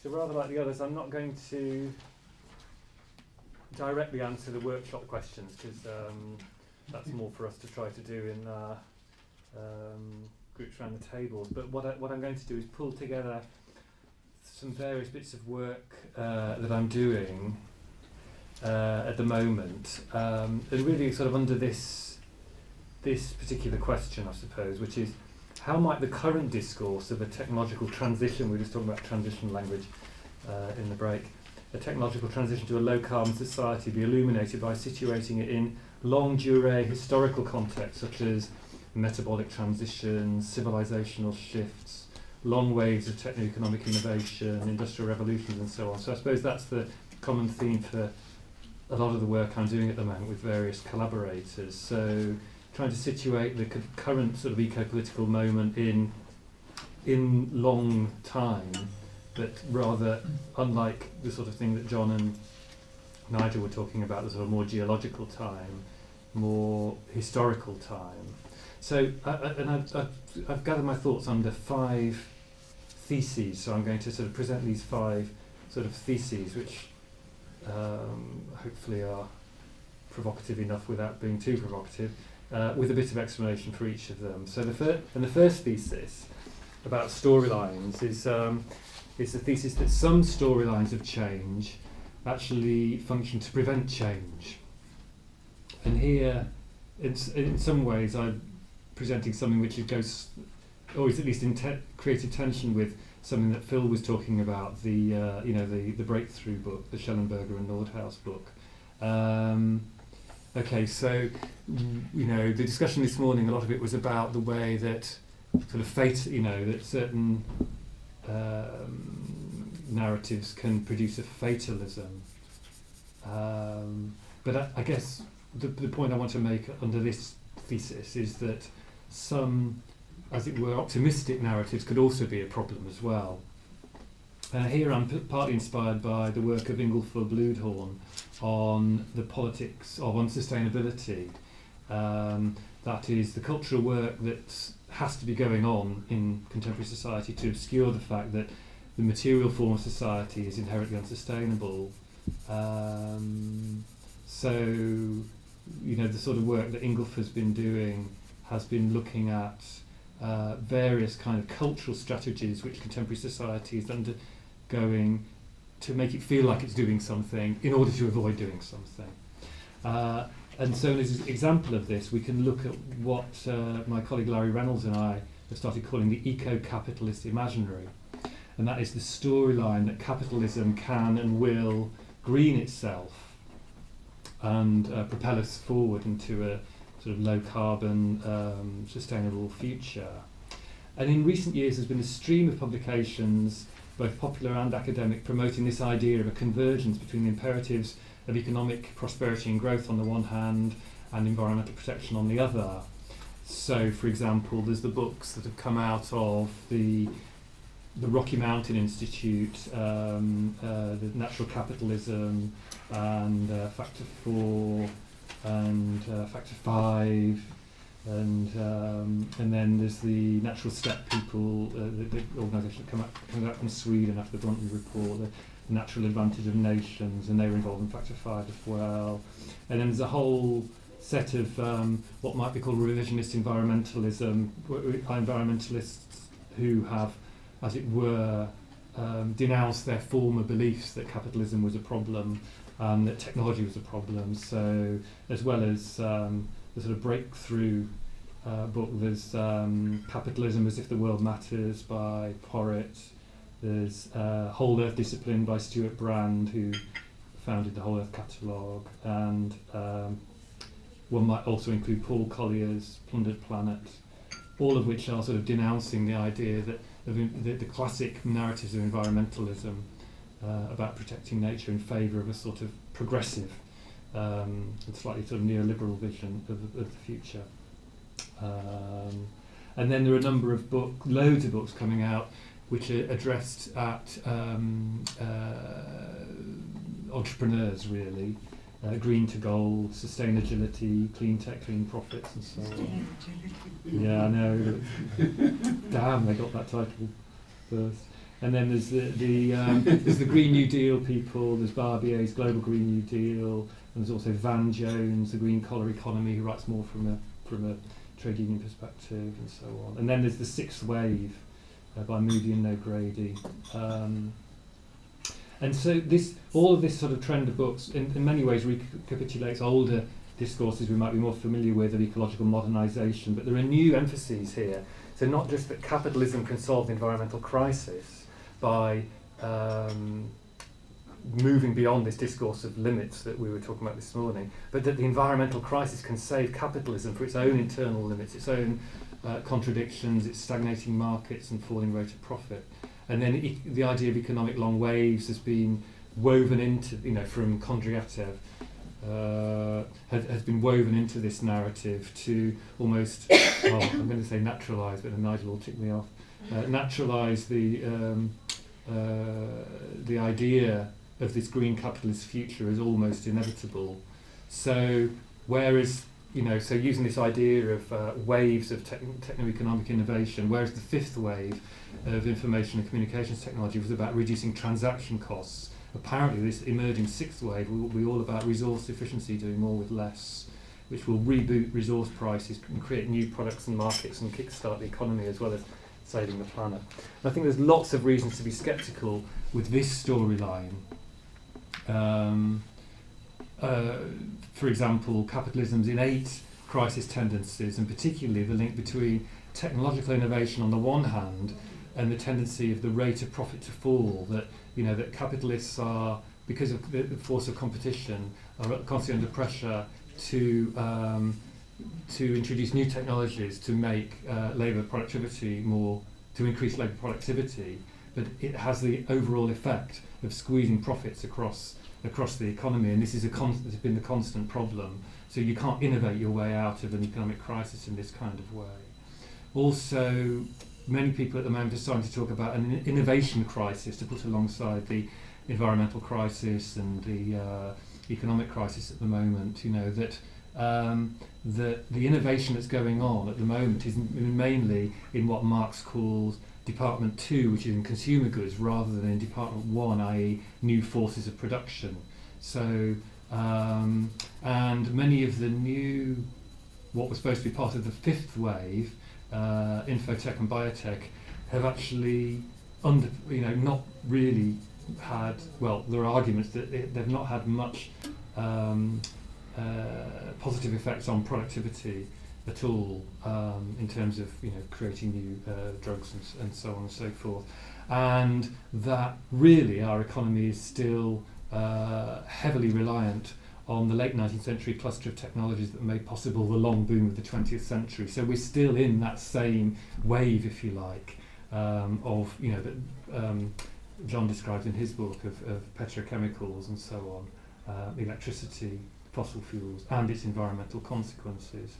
So rather like the others, I'm not going to directly answer the workshop questions, because that's more for us to try to do in groups around the tables. But what I'm going to do is pull together some various bits of work that I'm doing at the moment, and really sort of under this particular question, I suppose, which is, how might the current discourse of a technological transition, we were just talking about transition language in the break, a technological transition to a low-carbon society be illuminated by situating it in longue-durée historical contexts, such as metabolic transitions, civilizational shifts, long waves of techno-economic innovation, industrial revolutions, and so on. So I suppose that's the common theme for a lot of the work I'm doing at the moment with various collaborators. So trying to situate the current sort of eco-political moment in long time, but rather unlike the sort of thing that John and Nigel were talking about, the sort of more geological time, more historical time. So I've gathered my thoughts under 5 theses, so I'm going to sort of present these 5 sort of theses, which hopefully are provocative enough without being too provocative, with a bit of explanation for each of them. So the first thesis about storylines is the thesis that some storylines of change actually function to prevent change. And here, in some ways, I'm presenting something which goes, or is at least created tension with something that Phil was talking about, the Breakthrough book, the Schellenberger and Nordhaus book. Okay, so the discussion this morning, a lot of it was about the way that sort of fate, that certain narratives can produce a fatalism. But I guess the point I want to make under this thesis is that some, as it were, optimistic narratives could also be a problem as well. Here I'm partly inspired by the work of Ingolfur Bludhorn on the politics of unsustainability. That is the cultural work that has to be going on in contemporary society to obscure the fact that the material form of society is inherently unsustainable. So, the sort of work that Ingolfur's been doing has been looking at various kind of cultural strategies which contemporary society is undergoing to make it feel like it's doing something in order to avoid doing something. And so as an example of this, we can look at what my colleague Larry Reynolds and I have started calling the eco-capitalist imaginary. And that is the storyline that capitalism can and will green itself and propel us forward into a sort of low-carbon, sustainable future. And in recent years, there's been a stream of publications, both popular and academic, promoting this idea of a convergence between the imperatives of economic prosperity and growth on the one hand and environmental protection on the other. So, for example, there's the books that have come out of the Rocky Mountain Institute, the Natural Capitalism, and Factor 4, and Factor 5, and then there's the Natural Step People, the organisation that comes out from Sweden after the Brundtland report, the Natural Advantage of Nations, and they were involved in Factor 5 as well. And then there's a whole set of what might be called revisionist environmentalism, environmentalists who have, as it were, denounced their former beliefs that capitalism was a problem and that technology was a problem. So, as well as the sort of Breakthrough book, there's Capitalism as If the World Matters by Porritt. There's Whole Earth Discipline by Stuart Brand, who founded the Whole Earth Catalogue, and one might also include Paul Collier's Plundered Planet, all of which are sort of denouncing the idea that the classic narratives of environmentalism about protecting nature in favour of a sort of progressive and slightly sort of neoliberal vision of the future. And then there are a number of loads of books coming out which are addressed at entrepreneurs, really. Green to Gold, Sustain Agility, Clean Tech, Clean Profits, and so on. Yeah, I know. Damn, they got that title first. And then there's there's the Green New Deal people. There's Barbier's Global Green New Deal, and there's also Van Jones, the Green Collar Economy, who writes more from a trade union perspective, and so on. And then there's the Sixth Wave by Moody and O'Grady. And so all of this sort of trend of books, in many ways, recapitulates older discourses we might be more familiar with of ecological modernisation, but there are new emphases here. So not just that capitalism can solve the environmental crisis by moving beyond this discourse of limits that we were talking about this morning, but that the environmental crisis can save capitalism for its own internal limits, its own contradictions, its stagnating markets and falling rate of profit. And then the idea of economic long waves has been woven into, from Kondratiev, has been woven into this narrative to almost, I'm going to say naturalise, but then Nigel will tick me off, naturalise the idea of this green capitalist future as almost inevitable. So whereas, so using this idea of waves of techno-economic innovation, whereas the fifth wave of information and communications technology was about reducing transaction costs, apparently this emerging sixth wave will be all about resource efficiency, doing more with less, which will reboot resource prices and create new products and markets and kickstart the economy as well as saving the planet. And I think there's lots of reasons to be sceptical with this storyline. For example, capitalism's innate crisis tendencies, and particularly the link between technological innovation on the one hand and the tendency of the rate of profit to fall, that that capitalists are, because of the force of competition, are constantly under pressure to introduce new technologies to make labour productivity to increase labour productivity, but it has the overall effect of squeezing profits across the economy, and this is has been the constant problem. So you can't innovate your way out of an economic crisis in this kind of way. Also, many people at the moment are starting to talk about an innovation crisis to put alongside the environmental crisis and the economic crisis at the moment. That the innovation that's going on at the moment is mainly in what Marx calls Department 2, which is in consumer goods, rather than in Department 1, i.e. new forces of production. So, and many of the new, what was supposed to be part of the fifth wave, infotech and biotech, have actually not really had, well, there are arguments that they've not had much positive effects on productivity at all, in terms of creating new drugs and so on and so forth, and that really our economy is still heavily reliant on the late 19th century cluster of technologies that made possible the long boom of the 20th century. So we're still in that same wave, if you like, of that John describes in his book of petrochemicals and so on, electricity, fossil fuels, and its environmental consequences.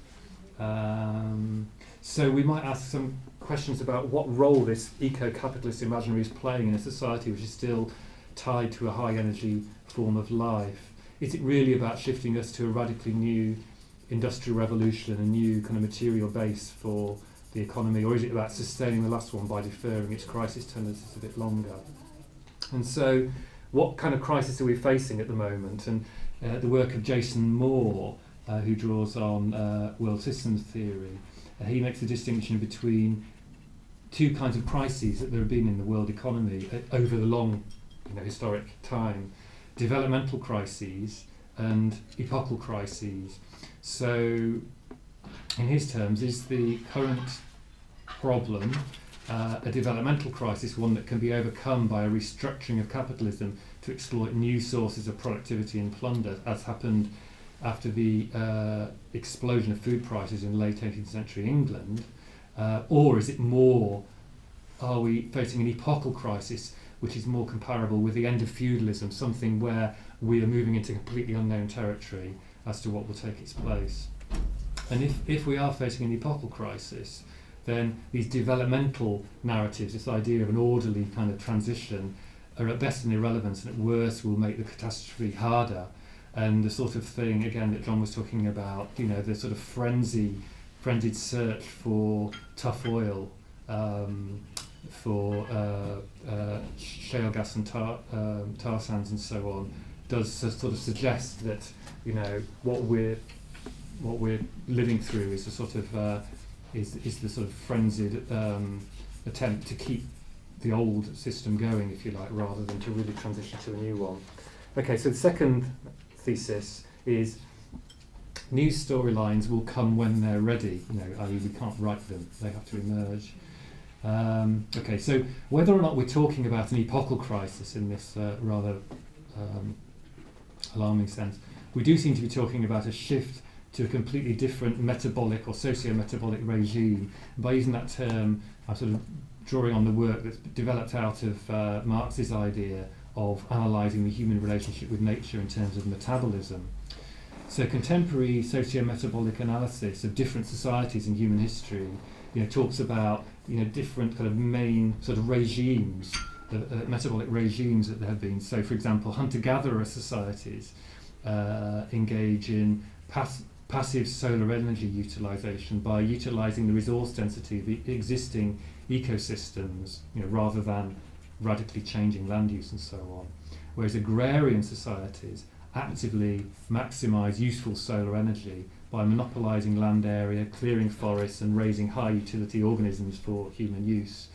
So we might ask some questions about what role this eco-capitalist imaginary is playing in a society which is still tied to a high-energy form of life. Is it really about shifting us to a radically new industrial revolution, a new kind of material base for the economy, or is it about sustaining the last one by deferring its crisis tendencies a bit longer? And so what kind of crisis are we facing at the moment? And the work of Jason Moore, who draws on world systems theory, he makes a distinction between two kinds of crises that there have been in the world economy over the long historic time: developmental crises and epochal crises. So in his terms, is the current problem a developmental crisis, one that can be overcome by a restructuring of capitalism to exploit new sources of productivity and plunder, as happened after the explosion of food prices in late 18th century England, or is it more, are we facing an epochal crisis which is more comparable with the end of feudalism, something where we are moving into completely unknown territory as to what will take its place? And if we are facing an epochal crisis, then these developmental narratives, this idea of an orderly kind of transition, are at best an irrelevance, and at worst will make the catastrophe harder. And the sort of thing, again, that John was talking about, the sort of frenzied search for tough oil, for shale gas and tar sands and so on, does sort of suggest that, you know, what we're living through is the sort of frenzied attempt to keep the old system going, if you like, rather than to really transition to a new one. Okay, so the second thesis is new storylines will come when they're ready, you know, i.e. we can't write them, they have to emerge. Okay, so whether or not we're talking about an epochal crisis in this rather alarming sense, we do seem to be talking about a shift to a completely different metabolic or socio-metabolic regime. And by using that term, I'm sort of drawing on the work that's developed out of Marx's idea of analysing the human relationship with nature in terms of metabolism. So contemporary socio-metabolic analysis of different societies in human history, you know, talks about, you know, different kind of main sort of regimes, metabolic regimes that there have been. So, for example, hunter-gatherer societies engage in passive solar energy utilisation by utilising the resource density of the existing ecosystems, you know, rather than radically changing land use and so on. Whereas agrarian societies actively maximise useful solar energy by monopolising land area, clearing forests and raising high utility organisms for human use.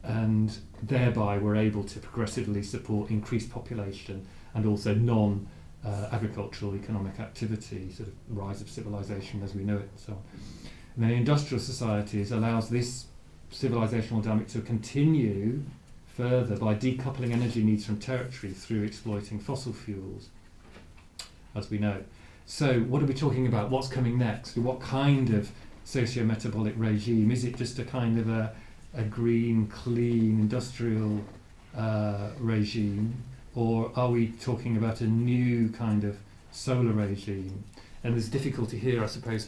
And thereby we're able to progressively support increased population and also non-agricultural economic activity, sort of rise of civilization as we know it and so on. And then industrial societies allows this civilizational dynamic to continue further by decoupling energy needs from territory through exploiting fossil fuels, as we know. So what are we talking about? What's coming next? What kind of socio-metabolic regime? Is it just a kind of a green, clean, industrial regime? Or are we talking about a new kind of solar regime? And there's difficulty here, I suppose,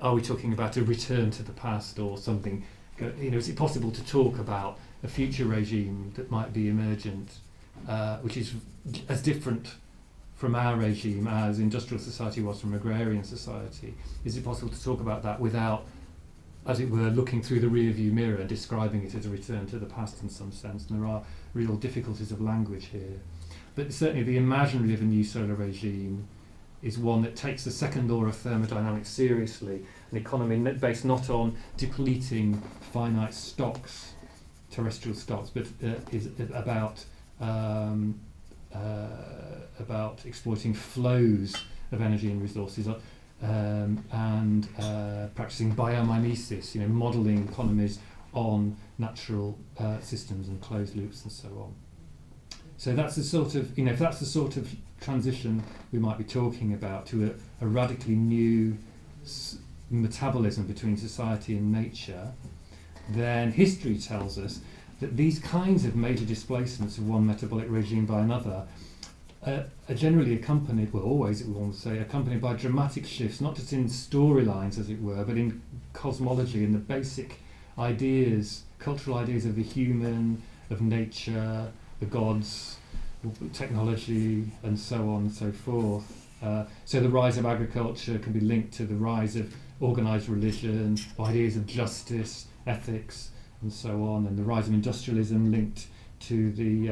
are we talking about a return to the past or something? You know, is it possible to talk about a future regime that might be emergent, which is as different from our regime as industrial society was from agrarian society? Is it possible to talk about that without, as it were, looking through the rear-view mirror and describing it as a return to the past in some sense? And there are real difficulties of language here. But certainly the imaginary of a new solar regime is one that takes the second law of thermodynamics seriously, an economy based not on depleting finite stocks, terrestrial stocks, but is about exploiting flows of energy and resources, and practicing biomimesis, you know, modelling economies on natural systems and closed loops and so on. So that's the sort of, you know, if that's the sort of transition we might be talking about to a radically new metabolism between society and nature, then history tells us that these kinds of major displacements of one metabolic regime by another are generally accompanied, well, always, we want to say, accompanied by dramatic shifts, not just in storylines, as it were, but in cosmology and the basic ideas, cultural ideas of the human, of nature, the gods, technology, and so on and so forth. So the rise of agriculture can be linked to the rise of organised religion, ideas of justice, ethics, and so on, and the rise of industrialism linked to the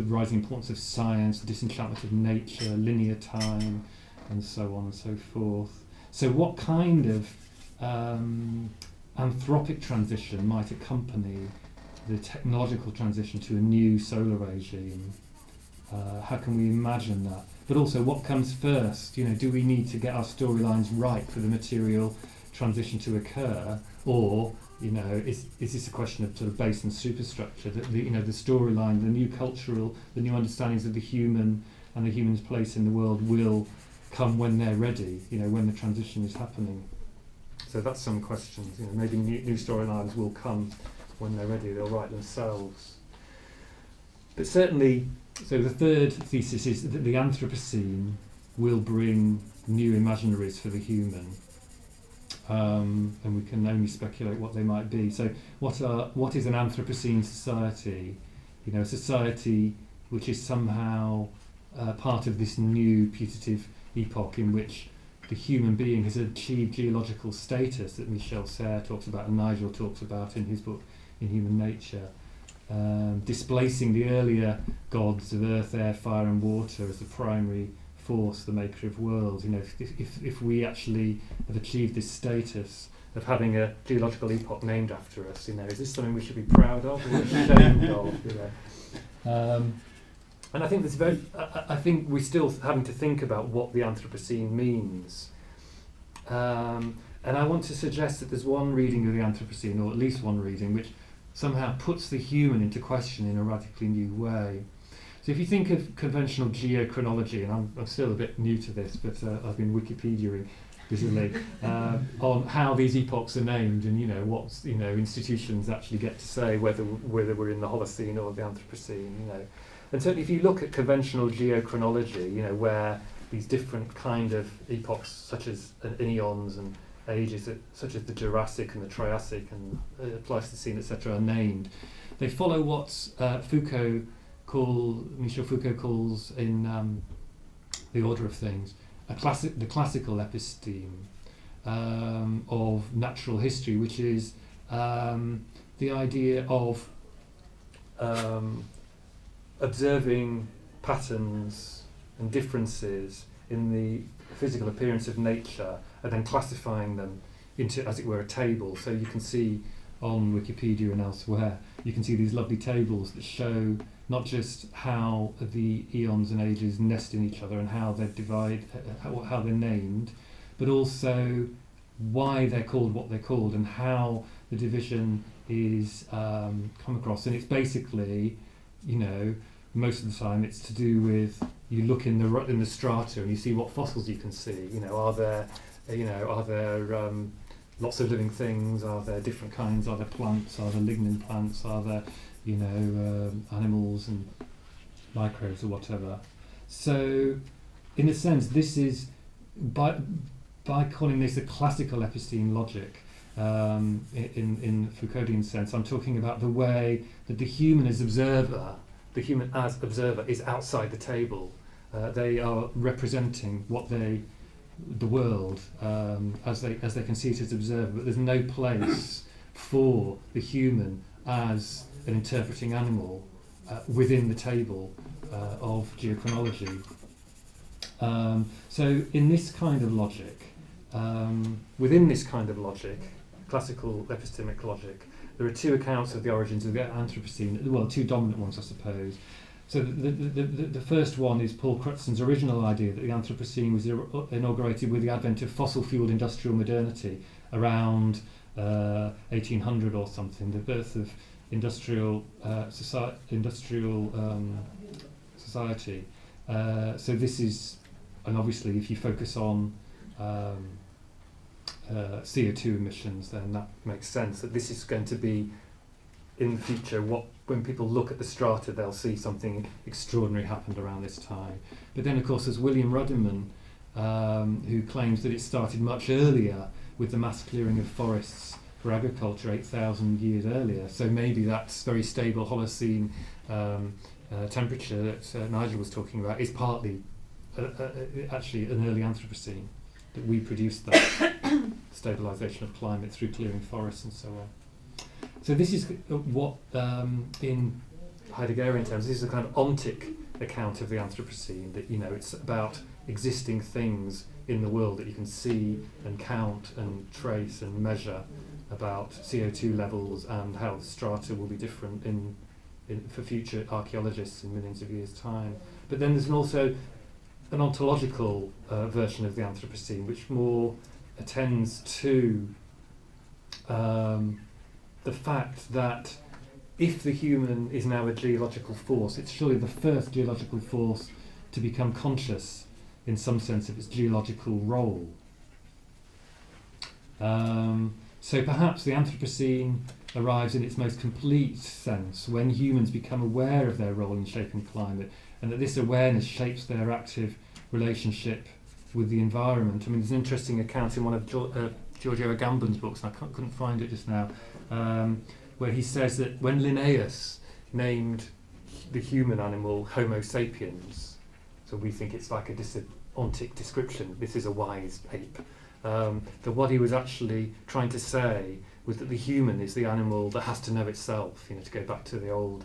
rising importance of science, the disenchantment of nature, linear time, and so on and so forth. So what kind of anthropic transition might accompany the technological transition to a new solar regime? How can we imagine that? But also, what comes first? You know, do we need to get our storylines right for the material transition to occur, or, you know, is this a question of sort of base and superstructure? That the storyline, the new cultural, the new understandings of the human and the human's place in the world will come when they're ready. You know, when the transition is happening. So that's some questions. You know, maybe new storylines will come when they're ready. They'll write themselves. But certainly, so the third thesis is that the Anthropocene will bring new imaginaries for the human. And we can only speculate what they might be. So what is an Anthropocene society? You know, a society which is somehow part of this new putative epoch in which the human being has achieved geological status that Michel Serres talks about and Nigel talks about in his book In Human Nature, displacing the earlier gods of earth, air, fire and water as the primary force, the maker of worlds. You know, if we actually have achieved this status of having a geological epoch named after us, you know, is this something we should be proud of or ashamed of? You know? And I think this I think we're still having to think about what the Anthropocene means. And I want to suggest that there's one reading of the Anthropocene, or at least one reading, which somehow puts the human into question in a radically new way. So if you think of conventional geochronology, and I'm still a bit new to this, but I've been Wikipediaing busily on how these epochs are named, and you know what institutions actually get to say whether we're in the Holocene or the Anthropocene. You know, and certainly if you look at conventional geochronology, you know, where these different kind of epochs, such as eons and ages, such as the Jurassic and the Triassic and Pleistocene, etc., are named, they follow what Michel Foucault calls in The Order of Things the classical episteme of natural history, which is the idea of observing patterns and differences in the physical appearance of nature and then classifying them into, as it were, a table. So you can see on Wikipedia and elsewhere, you can see these lovely tables that show not just how the eons and ages nest in each other and how they're how they're named, but also why they're called what they're called and how the division is come across. And it's basically, you know, most of the time it's to do with, you look in the strata and you see what fossils you can see. You know, are there lots of living things? Are there different kinds? Are there plants? Are there lignin plants? Are there, you know, animals and microbes or whatever? So, in a sense, this is by calling this a classical episteme logic. In Foucauldian sense, I'm talking about the way that the human as observer is outside the table. They are representing the world as they can see it as observer, but there's no place for the human as an interpreting animal within the table of geochronology. So in this kind of logic, within this kind of logic, classical epistemic logic, there are two accounts of the origins of the Anthropocene, well, two dominant ones, I suppose. So the first one is Paul Crutzen's original idea that the Anthropocene was inaugurated with the advent of fossil-fueled industrial modernity around 1800 or something, the birth of industrial society. So this is, and obviously if you focus on CO2 emissions, then that makes sense that this is going to be in the future when people look at the strata, they'll see something extraordinary happened around this time. But then, of course, there's William Ruddiman, who claims that it started much earlier with the mass clearing of forests for agriculture 8,000 years earlier. So maybe that's very stable Holocene temperature that Nigel was talking about is partly actually an early Anthropocene, that we produced that stabilisation of climate through clearing forests and so on. So this is what, in Heideggerian terms, this is a kind of ontic account of the Anthropocene, that, you know, it's about existing things in the world that you can see and count and trace and measure, about CO2 levels and how the strata will be different for future archaeologists in millions of years' time. But then there's also an ontological version of the Anthropocene, which more attends to the fact that if the human is now a geological force, it's surely the first geological force to become conscious in some sense of its geological role. So perhaps the Anthropocene arrives in its most complete sense when humans become aware of their role in shaping climate, and that this awareness shapes their active relationship with the environment. I mean, there's an interesting account in one of Giorgio Agamben's books, and I couldn't find it just now, where he says that when Linnaeus named the human animal Homo sapiens, so we think it's like a ontic description, this is a wise ape. That what he was actually trying to say was that the human is the animal that has to know itself, to go back to the old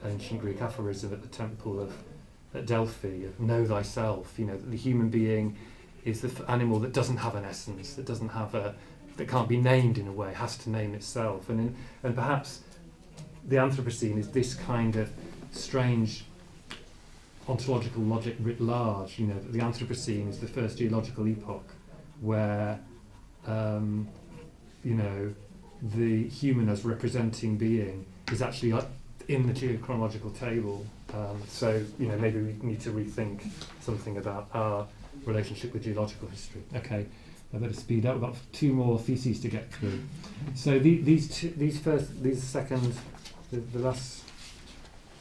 ancient Greek aphorism at the temple at Delphi, of know thyself, that the human being is the animal that doesn't have an essence, that can't be named in a way, has to name itself. And perhaps the Anthropocene is this kind of strange ontological logic writ large, that the Anthropocene is the first geological epoch where, the human as representing being is actually in the geochronological table. So, maybe we need to rethink something about our relationship with geological history. Okay, I better speed up. We've got 2 more theses to get through. So the last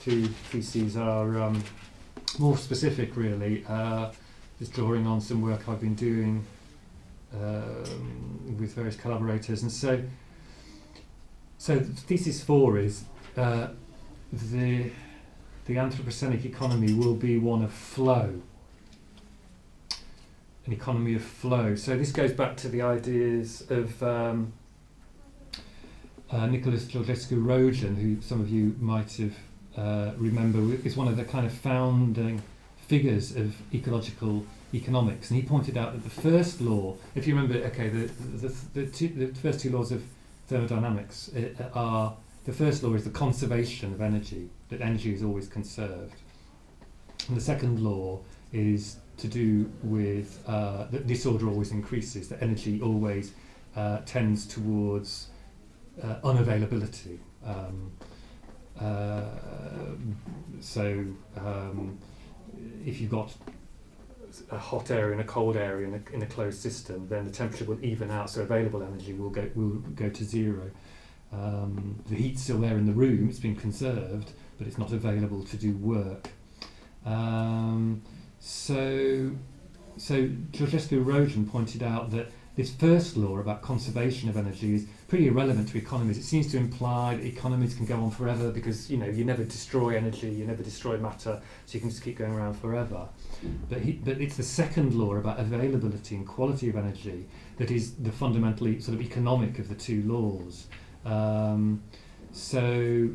2 theses are more specific, really. Just drawing on some work I've been doing with various collaborators, and so thesis 4 is the Anthropocenic economy will be one of flow, an economy of flow. So this goes back to the ideas of Nicholas Georgescu-Roegen, who some of you might have remember is one of the kind of founding figures of ecological economics, and he pointed out that the first law, if you remember, the first 2 laws of thermodynamics are, the first law is the conservation of energy, that energy is always conserved, and the second law is to do with that disorder always increases, that energy always tends towards unavailability. If you've got a hot area and a cold area in a closed system, then the temperature will even out, so available energy will go to 0. The heat's still there in the room, it's been conserved, but it's not available to do work. So Georgescu-Roegen pointed out that this first law about conservation of energy is pretty irrelevant to economies. It seems to imply that economies can go on forever because you never destroy energy, you never destroy matter, so you can just keep going around forever. But it's the second law about availability and quality of energy that is the fundamentally sort of economic of the 2 laws. So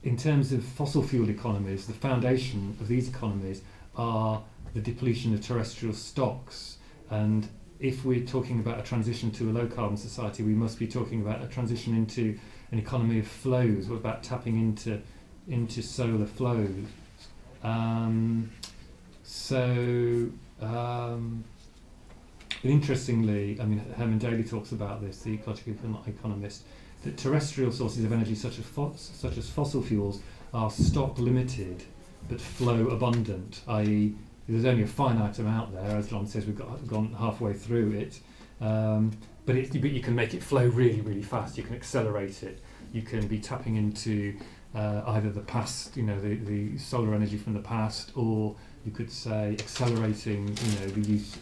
in terms of fossil fuel economies, the foundation of these economies are the depletion of terrestrial stocks, and if we're talking about a transition to a low-carbon society, we must be talking about a transition into an economy of flows. What about tapping into solar flows? Interestingly, Herman Daly talks about this, the ecological economist, that terrestrial sources of energy such as fossil fuels are stock limited but flow abundant, i.e. there's only a finite amount there. As John says, we've gone halfway through it, but you can make it flow really, really fast. You can accelerate it. You can be tapping into either the past, the solar energy from the past, or you could say accelerating, the use,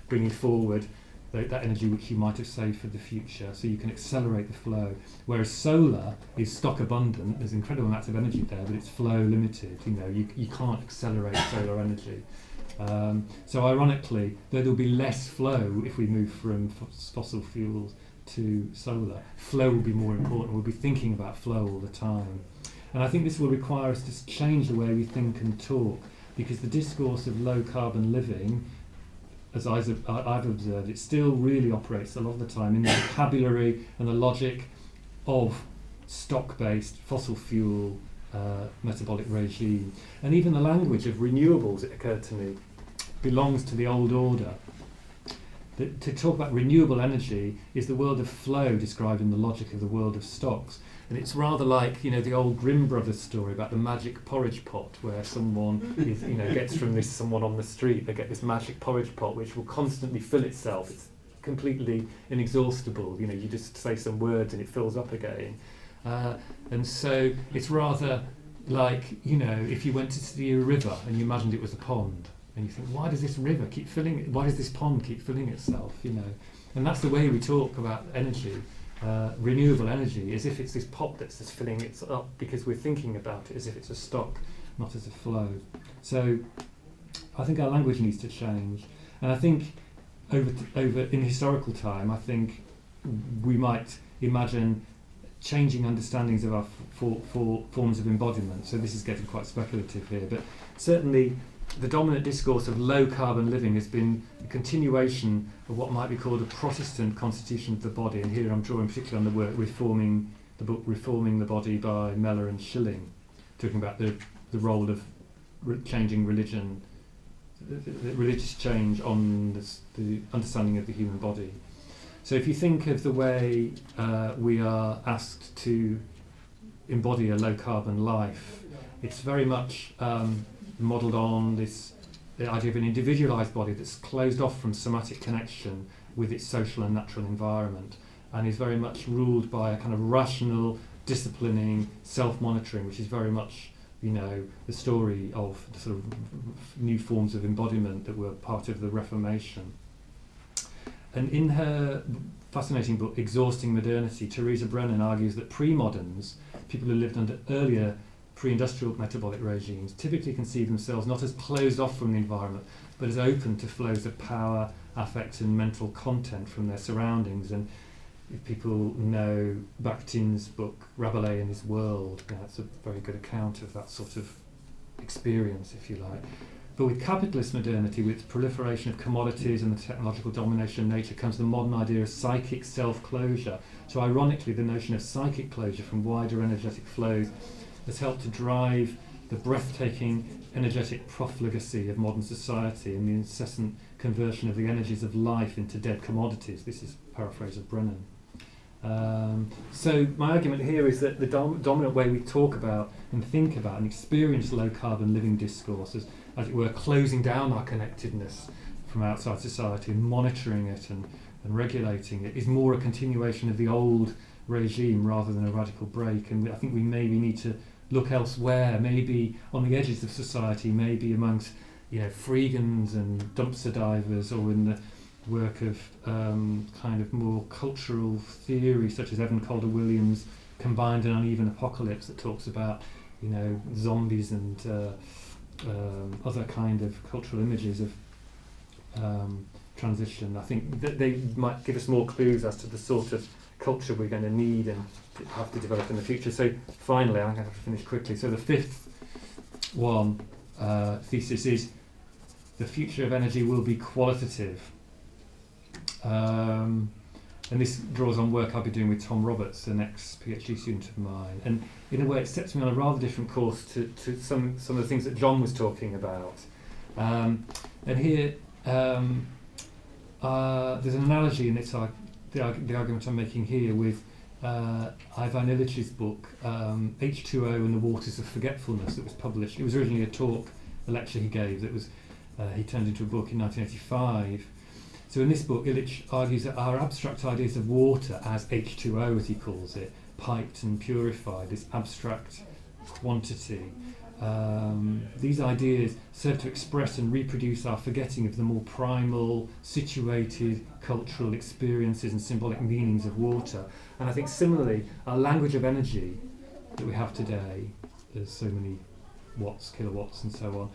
bringing forward that energy which you might have saved for the future. So you can accelerate the flow. Whereas solar is stock abundant. There's incredible amounts of energy there, but it's flow limited. You can't accelerate solar energy. So ironically, there'll be less flow if we move from fossil fuels to solar. Flow will be more important. We'll be thinking about flow all the time. And I think this will require us to change the way we think and talk, because the discourse of low carbon living, as I've observed, it still really operates a lot of the time in the vocabulary and the logic of stock-based fossil fuel metabolic regime. And even the language of renewables, it occurred to me, belongs to the old order. To talk about renewable energy is the world of flow described in the logic of the world of stocks. And it's rather like, the old Grimm Brothers story about the magic porridge pot, where someone is, gets from someone on the street. They get this magic porridge pot which will constantly fill itself. It's completely inexhaustible. You just say some words and it fills up again. And so it's rather like, if you went to see a river and you imagined it was a pond, and you think, why does this river keep filling? Why does this pond keep filling itself? And that's the way we talk about energy. Renewable energy, as if it's this pot that's just filling it up, because we're thinking about it as if it's a stock, not as a flow. So I think our language needs to change, and I think over in historical time, I think we might imagine changing understandings of our forms of embodiment. So this is getting quite speculative here, but certainly the dominant discourse of low carbon living has been a continuation of what might be called a Protestant constitution of the body, and here I'm drawing particularly on the work Reforming the Body by Meller and Schilling, talking about the role of changing religion, the religious change on the understanding of the human body. So if you think of the way we are asked to embody a low carbon life, it's very much modelled on the idea of an individualised body that's closed off from somatic connection with its social and natural environment, and is very much ruled by a kind of rational, disciplining, self-monitoring, which is very much, you know, the story of the sort of new forms of embodiment that were part of the Reformation. And in her fascinating book, Exhausting Modernity, Teresa Brennan argues that pre-moderns, people who lived under earlier pre-industrial metabolic regimes, typically conceive themselves not as closed off from the environment, but as open to flows of power, affect and mental content from their surroundings. And if people know Bakhtin's book, Rabelais and His World, that's a very good account of that sort of experience, if you like. But with capitalist modernity, with its proliferation of commodities and the technological domination of nature, comes the modern idea of psychic self-closure. So ironically, the notion of psychic closure from wider energetic flows has helped to drive the breathtaking energetic profligacy of modern society and the incessant conversion of the energies of life into dead commodities. This is a paraphrase of Brennan. So my argument here is that the dominant way we talk about and think about and experience low carbon living discourse as it were, closing down our connectedness from outside society and monitoring it and regulating it, is more a continuation of the old regime rather than a radical break. And I think we maybe need to look elsewhere, maybe on the edges of society, maybe amongst, you know, freegans and dumpster divers, or in the work of kind of more cultural theory such as Evan Calder Williams' Combined and Uneven Apocalypse, that talks about, you know, zombies and other kind of cultural images of transition. I think that they might give us more clues as to the sort of culture we're going to need and have to develop in the future. So finally, I'm going to have to finish quickly. So the fifth one thesis is the future of energy will be qualitative. And this draws on work I'll be doing with Tom Roberts, an ex-PhD student of mine. And in a way it sets me on a rather different course to some of the things that John was talking about. And here there's an analogy in the argument I'm making here with Ivan Illich's book, H2O and the Waters of Forgetfulness, that was published. It was originally a lecture he gave that was he turned into a book in 1985. So in this book, Illich argues that our abstract ideas of water as H2O, as he calls it, piped and purified, this abstract quantity, these ideas serve to express and reproduce our forgetting of the more primal, situated cultural experiences and symbolic meanings of water. And I think similarly, our language of energy that we have today, there's so many watts, kilowatts and so on,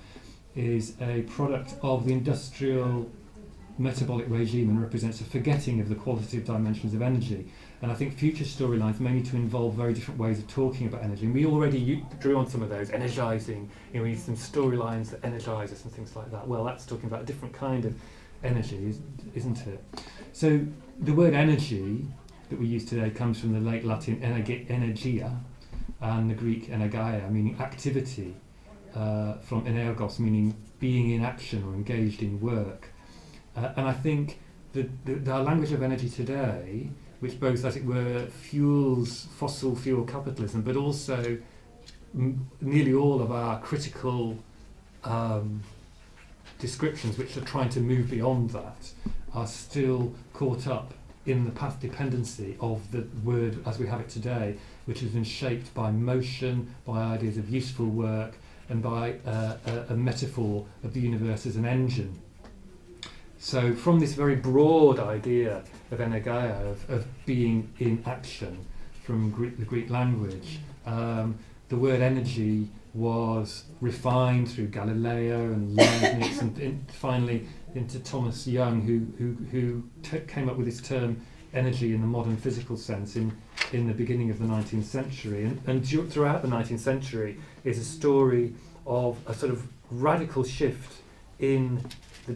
is a product of the industrial metabolic regime and represents a forgetting of the qualitative dimensions of energy. And I think future storylines may need to involve very different ways of talking about energy. And we already drew on some of those, energising, you know, we need some storylines that energise us and things like that. Well, that's talking about a different kind of energy, isn't it? So the word energy that we use today comes from the late Latin energia and the Greek energeia, meaning activity, from energos, meaning being in action or engaged in work. And I think our language of energy today, which both, as it were, fuels fossil fuel capitalism, but also nearly all of our critical descriptions, which are trying to move beyond that, are still caught up in the path dependency of the word as we have it today, which has been shaped by motion, by ideas of useful work, and by a metaphor of the universe as an engine. So from this very broad idea of energeia, of being in action, from the Greek language, the word energy was refined through Galileo and Leibniz, and finally into Thomas Young, who came up with this term energy in the modern physical sense in the beginning of the 19th century. And throughout the 19th century is a story of a sort of radical shift in the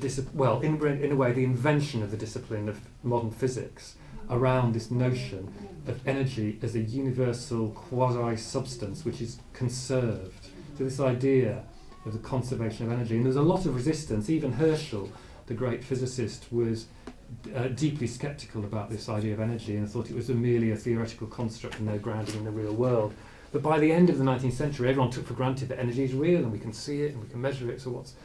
in a way, the invention of the discipline of modern physics around this notion of energy as a universal quasi-substance which is conserved. So this idea of the conservation of energy. And there's a lot of resistance. Even Herschel, the great physicist, was deeply sceptical about this idea of energy and thought it was merely a theoretical construct and no grounding in the real world. But by the end of the 19th century, everyone took for granted that energy is real and we can see it and we can measure it. So what's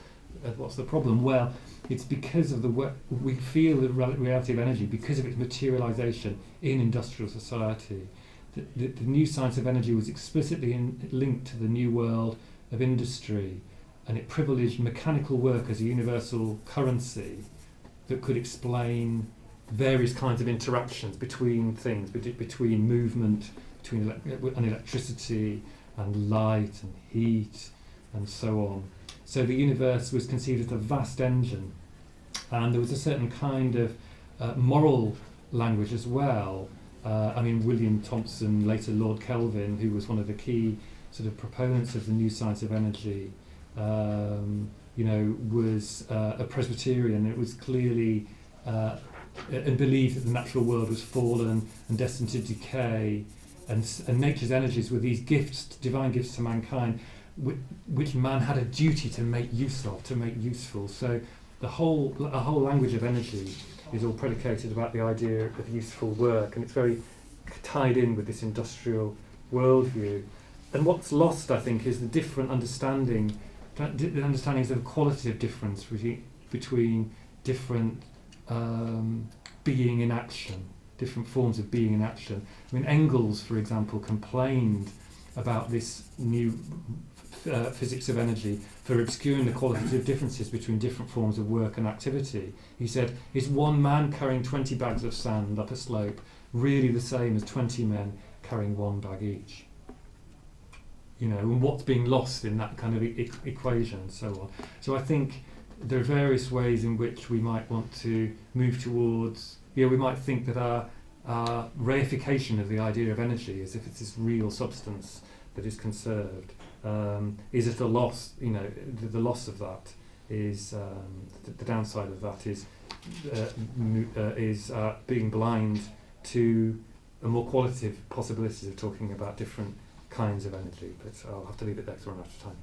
the problem? Well, it's because of the work we feel the reality of energy because of its materialization in industrial society. The new science of energy was explicitly linked to the new world of industry, and it privileged mechanical work as a universal currency that could explain various kinds of interactions between things, between movement, between electricity and light and heat and so on. So the universe was conceived as a vast engine, and there was a certain kind of moral language as well. William Thomson, later Lord Kelvin, who was one of the key sort of proponents of the new science of energy, was a Presbyterian. It was clearly and believed that the natural world was fallen and destined to decay, and nature's energies were these gifts, divine gifts to mankind, which man had a duty to make use of, to make useful. So a whole language of energy is all predicated about the idea of useful work, and it's very tied in with this industrial worldview. And what's lost, I think, is the different understandings of the qualitative difference between different being in action, different forms of being in action. Engels, for example, complained about this new physics of energy for obscuring the qualitative differences between different forms of work and activity. He said, is one man carrying 20 bags of sand up a slope really the same as 20 men carrying one bag each? And what's being lost in that kind of equation and so on. So I think there are various ways in which we might want to move towards, we might think that our reification of the idea of energy as if it's this real substance that is conserved is at a loss. The loss of that is the downside of that is being blind to a more qualitative possibilities of talking about different kinds of energy. But I'll have to leave it there because we're running out of time.